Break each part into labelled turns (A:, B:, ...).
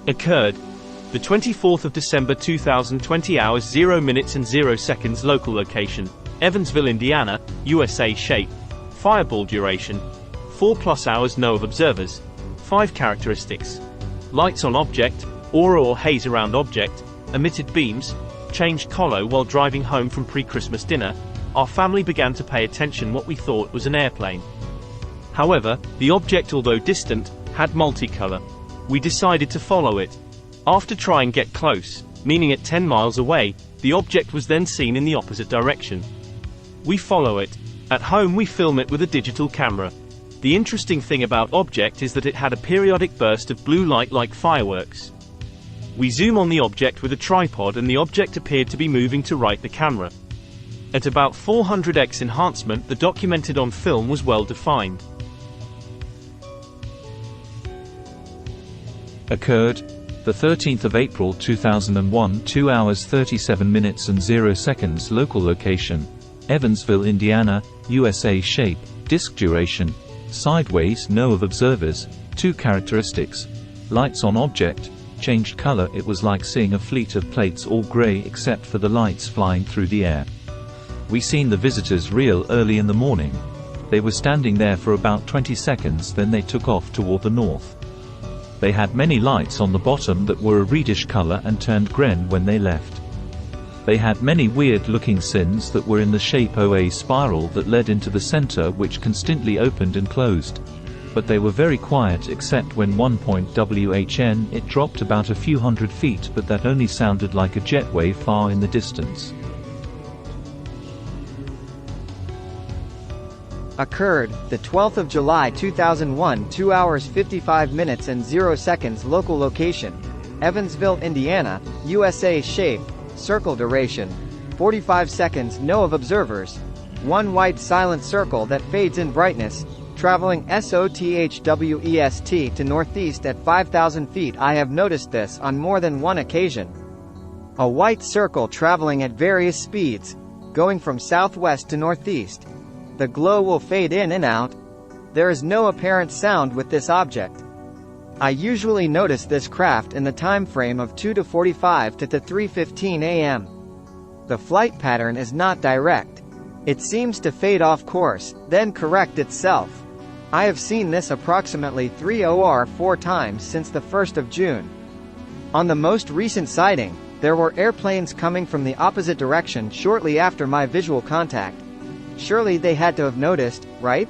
A: Occurred the 24th of December 2020, hours 0 minutes and 0 seconds. Local location: Evansville, Indiana, USA. Shape: fireball. Duration: 4+ hours. No observers. 5 characteristics: lights on object, aura or haze around object, emitted beams, changed color. While driving home from pre-Christmas dinner, our family began to pay attention what we thought was an airplane. However, the object, although distant, had multicolor. We decided to follow it. After trying get close, meaning at 10 miles away, the object was then seen in the opposite direction. We follow it. At home we film it with a digital camera. The interesting thing about object is that it had a periodic burst of blue light like fireworks. We zoom on the object with a tripod and the object appeared to be moving to right the camera. At about 400x enhancement, the documented on film was well defined.
B: Occurred the 13th of April 2001, 2 hours 37 minutes and 0 seconds. Local location: Evansville, Indiana, USA. Shape: disc. Duration: sideways. No observers. 2 characteristics: lights on object, changed color. It was like seeing a fleet of plates all gray except for the lights flying through the air. We seen the visitors real early in the morning. They were standing there for about 20 seconds, then they took off toward the north. They had many lights on the bottom that were a reddish color and turned green when they left. They had many weird-looking sins that were in the shape of a spiral that led into the center, which constantly opened and closed. But they were very quiet except when one point WHN it dropped about a few hundred feet, but that only sounded like a jet wave far in the distance.
C: Occurred the 12th of July 2001, 2 hours 55 minutes and 0 seconds. Local location: Evansville, Indiana, USA. Shape: circle. Duration: 45 seconds. No observers. 1 white silent circle that fades in brightness, traveling southwest to northeast at 5,000 feet. I have noticed this on more than one occasion. A white circle traveling at various speeds, going from southwest to northeast. The glow will fade in and out. There is no apparent sound with this object. I usually notice this craft in the time frame of 2:45 to 3:15 a.m. The flight pattern is not direct. It seems to fade off course, then correct itself. I have seen this approximately 3 or 4 times since the 1st of June. On the most recent sighting, there were airplanes coming from the opposite direction shortly after my visual contact. Surely they had to have noticed, right?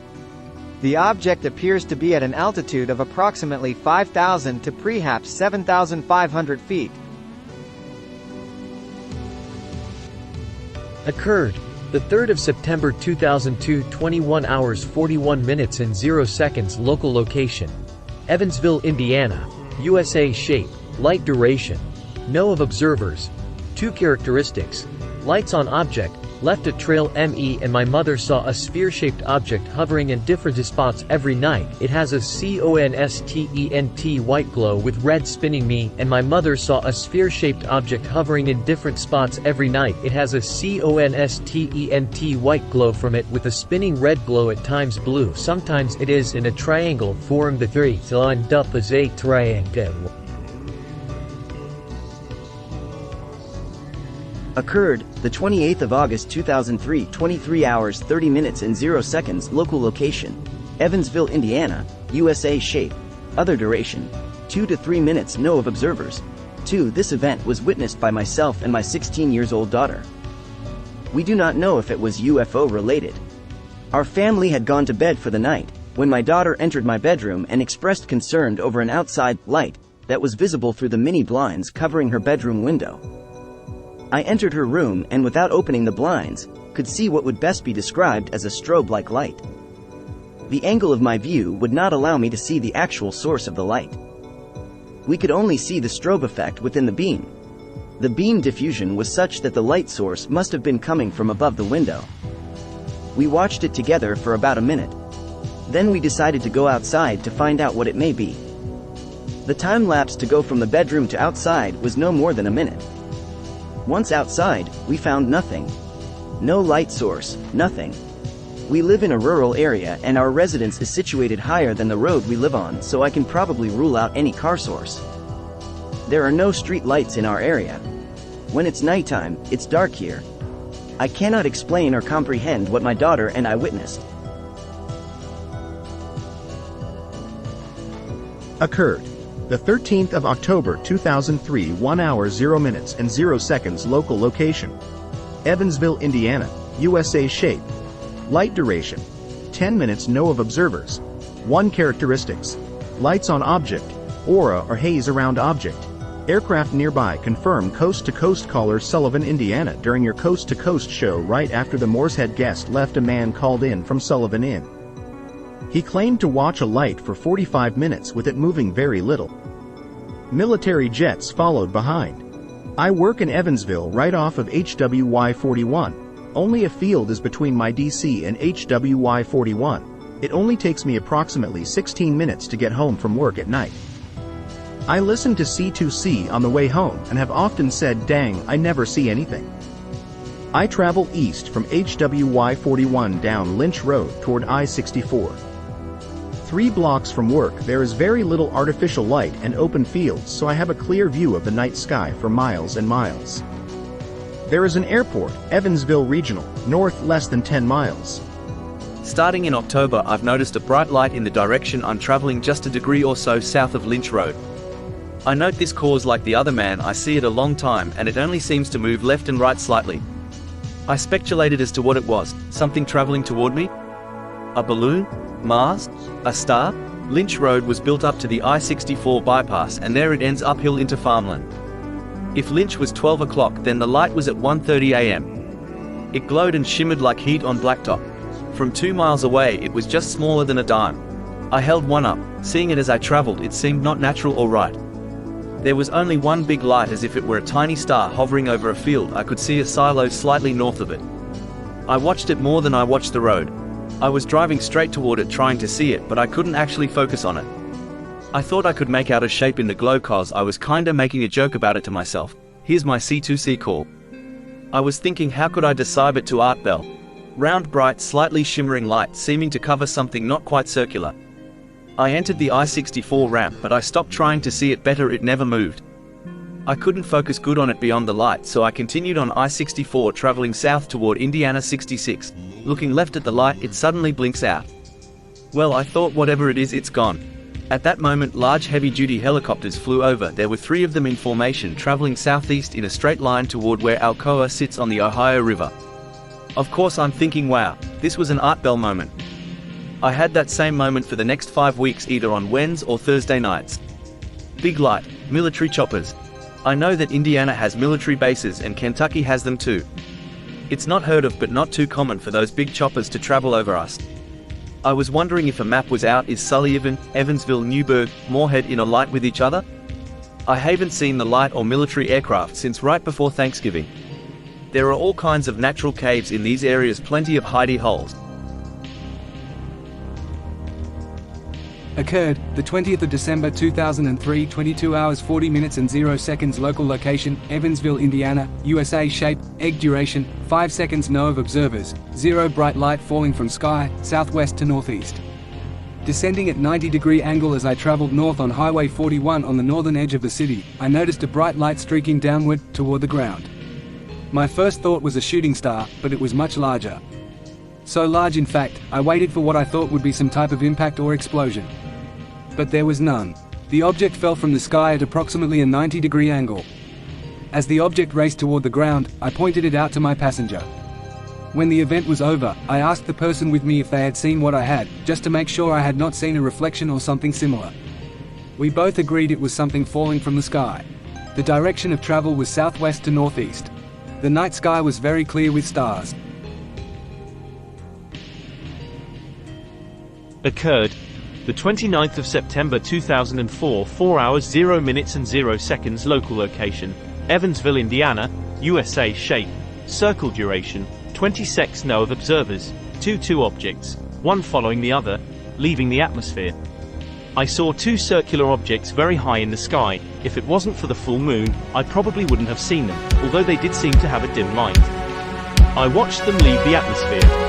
C: The object appears to be at an altitude of approximately 5,000 to perhaps 7,500 feet.
D: Occurred the 3rd of September 2002, 21 hours 41 minutes and 0 seconds. Local location: Evansville, Indiana, USA. Shape: light. Duration: no observers. 2 characteristics: lights on object, left a trail. Me and my mother saw a sphere-shaped object hovering in different spots every night. It has a constant white glow with red spinning. Me and my mother saw a sphere-shaped object hovering in different spots every night. It has a constant white glow from it with a spinning red glow, at times blue. Sometimes it is in a triangle form. The 3 lined up as a triangle.
E: Occurred the 28th of August 2003, 23 hours 30 minutes and 0 seconds. Local location: Evansville, Indiana, USA. Shape: other. Duration: 2 to 3 minutes. No observers. 2. This event was witnessed by myself and my 16-year-old daughter. We do not know if it was UFO related. Our family had gone to bed for the night when my daughter entered my bedroom and expressed concern over an outside light that was visible through the mini blinds covering her bedroom window. I entered her room and, without opening the blinds, could see what would best be described as a strobe-like light. The angle of my view would not allow me to see the actual source of the light. We could only see the strobe effect within the beam. The beam diffusion was such that the light source must have been coming from above the window. We watched it together for about a minute. Then we decided to go outside to find out what it may be. The time lapse to go from the bedroom to outside was no more than a minute. Once outside, we found nothing. No light source, nothing. We live in a rural area and our residence is situated higher than the road we live on, so I can probably rule out any car source. There are no street lights in our area. When it's nighttime, it's dark here. I cannot explain or comprehend what my daughter and I witnessed.
F: Occurred the 13th of October 2003, 1 hour 0 minutes and 0 seconds local location. Evansville, Indiana, USA. Shape. Light duration. 10 minutes. No of observers. 1 characteristics. Lights on object. Aura or haze around object. Aircraft nearby. Confirm coast-to-coast caller Sullivan, Indiana. During your coast-to-coast show right after the Moore's-Head guest left, a man called in from Sullivan Inn. He claimed to watch a light for 45 minutes with it moving very little. Military jets followed behind. I work in Evansville right off of HWY 41. Only a field is between my DC and HWY 41. It only takes me approximately 16 minutes to get home from work at night. I listen to C2C on the way home and have often said, dang, I never see anything. I travel east from HWY 41 down Lynch Road toward I-64. 3 blocks from work there is very little artificial light and open fields, so I have a clear view of the night sky for miles and miles. There is an airport, Evansville Regional, north less than 10 miles.
G: Starting in October, I've noticed a bright light in the direction I'm traveling, just a degree or so south of Lynch Road. I note this cause like the other man. I see it a long time and it only seems to move left and right slightly. I speculated as to what it was. Something traveling toward me? A balloon? Mars? A star? Lynch Road was built up to the I-64 bypass and there it ends uphill into farmland. If Lynch was 12 o'clock, then the light was at 1:30 a.m. It glowed and shimmered like heat on blacktop. From 2 miles away it was just smaller than a dime. I held one up. Seeing it as I traveled, it seemed not natural or right. There was only one big light, as if it were a tiny star hovering over a field. I could see a silo slightly north of it. I watched it more than I watched the road. I was driving straight toward it trying to see it, but I couldn't actually focus on it. I thought I could make out a shape in the glow, cause I was kinda making a joke about it to myself. Here's my C2C call. I was thinking, how could I describe it to Art Bell? Round, bright, slightly shimmering light seeming to cover something not quite circular. I entered the I-64 ramp, but I stopped trying to see it better. It never moved. I couldn't focus good on it beyond the light, so I continued on I-64 traveling south toward Indiana 66. Looking left at the light, it suddenly blinks out. Well, I thought, whatever it is, it's gone. At that moment, large heavy-duty helicopters flew over. There were 3 of them in formation traveling southeast in a straight line toward where Alcoa sits on the Ohio River. Of course I'm thinking, wow, this was an Art Bell moment. I had that same moment for the next 5 weeks, either on Wednesdays or Thursday nights. Big light, military choppers. I know that Indiana has military bases and Kentucky has them too. It's not heard of, but not too common for those big choppers to travel over us. I was wondering if a map was out. Is Sullivan, Evansville, Newburgh, Moorhead in a light with each other? I haven't seen the light or military aircraft since right before Thanksgiving. There are all kinds of natural caves in these areas, plenty of hidey holes.
H: Occurred the 20th of December 2003, 22 hours 40 minutes and 0 seconds local location, Evansville, Indiana, USA. Shape, egg duration, 5 seconds. No of observers, 0 bright light falling from sky, southwest to northeast. Descending at 90-degree angle as I traveled north on Highway 41 on the northern edge of the city, I noticed a bright light streaking downward, toward the ground. My first thought was a shooting star, but it was much larger. So large, in fact, I waited for what I thought would be some type of impact or explosion. But there was none. The object fell from the sky at approximately a 90-degree angle. As the object raced toward the ground, I pointed it out to my passenger. When the event was over, I asked the person with me if they had seen what I had, just to make sure I had not seen a reflection or something similar. We both agreed it was something falling from the sky. The direction of travel was southwest to northeast. The night sky was very clear with stars.
A: Occurred the 29th of September 2004, 4 hours 0 minutes and 0 seconds local location, Evansville, Indiana, USA. Shape, circle duration, 20 seconds. No of observers, 2 objects, one following the other, leaving the atmosphere. I saw two circular objects very high in the sky. If it wasn't for the full moon, I probably wouldn't have seen them, although they did seem to have a dim light. I watched them leave the atmosphere.